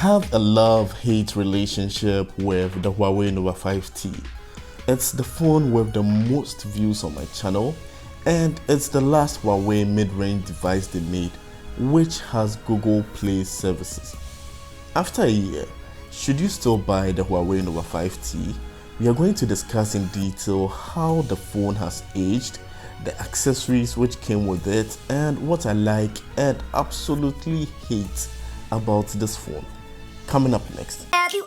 have a love-hate relationship with the Huawei Nova 5T. It's the phone with the most views on my channel, and it's the last Huawei mid-range device they made, which has Google Play services. After a year, should you still buy the Huawei Nova 5T? We are going to discuss in detail how the phone has aged, the accessories which came with it, and what I like and absolutely hate about this phone. Coming up next. Have you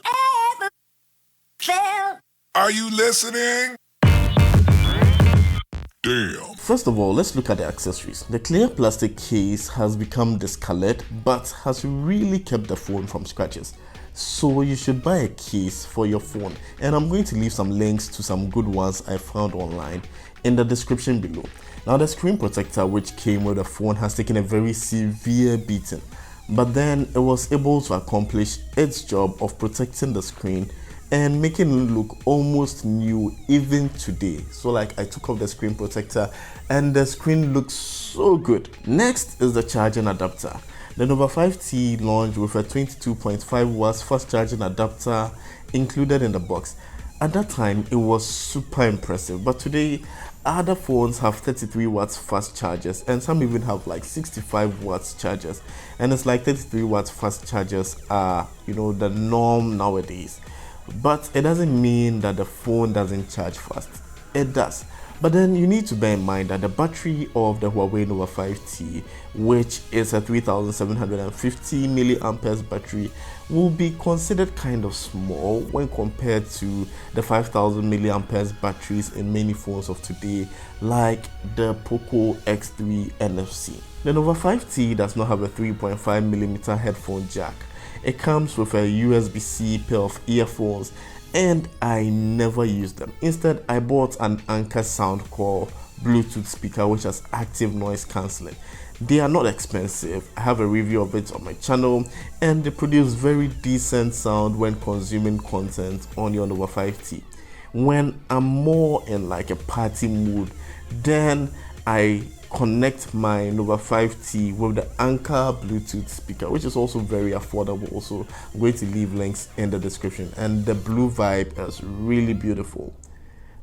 ever felt? Are you listening? Damn. First of all, let's look at the accessories. The clear plastic case has become discolored but has really kept the phone from scratches. So you should buy a case for your phone, and I'm going to leave some links to some good ones I found online in the description below. Now, the screen protector which came with the phone has taken a very severe beating, but then it was able to accomplish its job of protecting the screen and making it look almost new even today. So like, I took off the screen protector and the screen looks so good. Next is the charging adapter. The Nova 5T launched with a 22.5 watts fast charging adapter included in the box. At that time, it was super impressive, but today other phones have 33 watts fast chargers, and some even have like 65 watts chargers, and it's like 33 watts fast chargers are, the norm nowadays. But it doesn't mean that the phone doesn't charge fast. It does. But then you need to bear in mind that the battery of the Huawei Nova 5T, which is a 3750 milliamperes battery, will be considered kind of small when compared to the 5000 milliamperes batteries in many phones of today, like the Poco X3 NFC. The Nova 5T does not have a 3.5mm headphone jack. It comes with a USB-C pair of earphones, and I never used them. Instead, I bought an Anker Soundcore Bluetooth speaker which has active noise cancelling. They are not expensive. I have a review of it on my channel, and they produce very decent sound when consuming content on your Nova 5T. When I'm more in like a party mood, then I connect my Nova 5T with the Anker Bluetooth speaker, which is also very affordable. So I'm going to leave links in the description, and the blue vibe is really beautiful.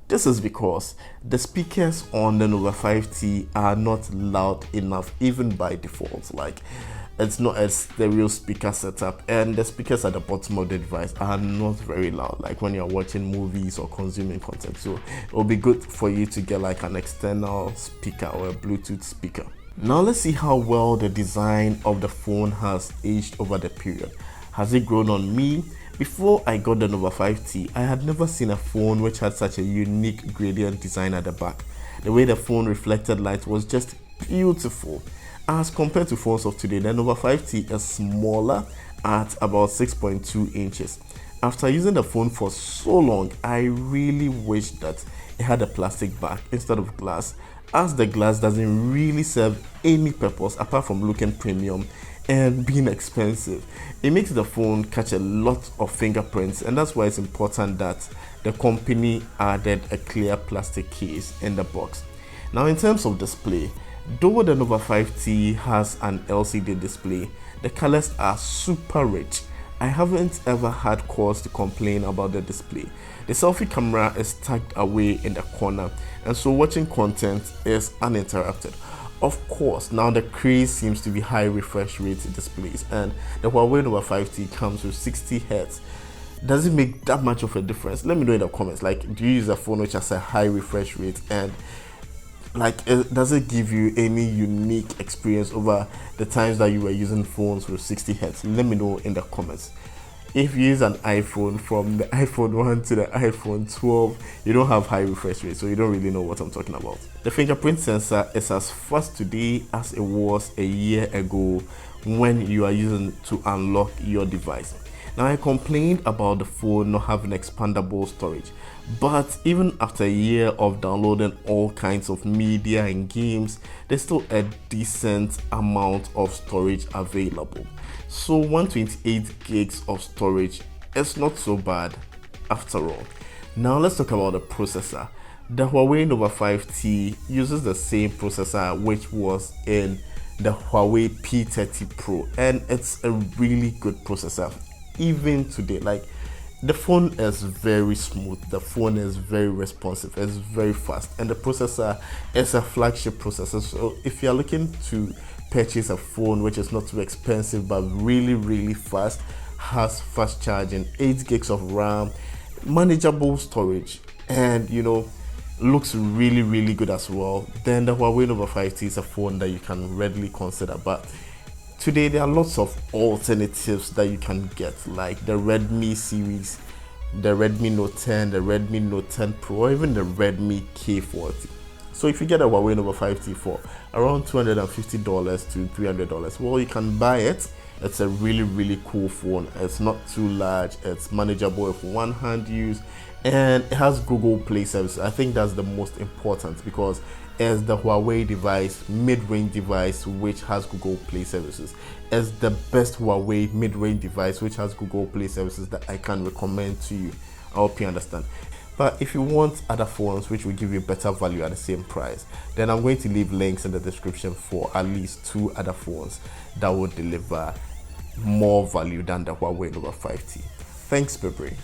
This is because the speakers on the Nova 5T are not loud enough even by default. Like, it's not a stereo speaker setup, and the speakers at the bottom of the device are not very loud, like when you're watching movies or consuming content. So it will be good for you to get like an external speaker or a Bluetooth speaker. Now let's see how well the design of the phone has aged over the period. Has it grown on me? Before I got the Nova 5T, I had never seen a phone which had such a unique gradient design at the back. The way the phone reflected light was just beautiful. As compared to phones of today, the Nova 5T is smaller at about 6.2 inches. After using the phone for so long, I really wish that it had a plastic back instead of glass, as the glass doesn't really serve any purpose apart from looking premium and being expensive. It makes the phone catch a lot of fingerprints, and that's why it's important that the company added a clear plastic case in the box. Now, in terms of display, though the Nova 5T has an LCD display, the colors are super rich. I haven't ever had cause to complain about the display. The selfie camera is tucked away in the corner, and so watching content is uninterrupted. Of course, now the craze seems to be high refresh rate displays, and the Huawei Nova 5T comes with 60 Hz. Does it make that much of a difference? Let me know in the comments. Like, do you use a phone which has a high refresh rate, and like, does it give you any unique experience over the times that you were using phones with 60 Hz? Let me know in the comments. If you use an iPhone, from the iPhone 1 to the iPhone 12, you don't have high refresh rate, so you don't really know what I'm talking about. The fingerprint sensor is as fast today as it was a year ago when you are using to unlock your device. Now, I complained about the phone not having expandable storage, but even after a year of downloading all kinds of media and games, there's still a decent amount of storage available. So 128 gigs of storage is not so bad after all. Now let's talk about the processor. The Huawei Nova 5T uses the same processor which was in the Huawei P30 Pro, and it's a really good processor. even today. Like, the phone is very smooth, the phone is very responsive, it's very fast, and the processor is a flagship processor. So if you're looking to purchase a phone which is not too expensive but really fast, has fast charging, 8 gigs of RAM, manageable storage, and looks really good as well, then the Huawei Nova 5T is a phone that you can readily consider. But today there are lots of alternatives that you can get, like the Redmi series, the Redmi Note 10, the Redmi Note 10 Pro, or even the Redmi K40. So if you get a Huawei Nova 5T for around $250 to $300, well, you can buy it. It's a really cool phone. It's not too large, it's manageable with one hand use, and it has Google Play service. I think that's the most important, because it's the Huawei device, mid-range device, which has Google Play services. It's the best Huawei mid-range device which has Google Play services that I can recommend to you. I hope you understand. But if you want other phones which will give you better value at the same price, then I'm going to leave links in the description for at least 2 other phones that will deliver more value than the Huawei Nova 5T. Thanks, Burberry.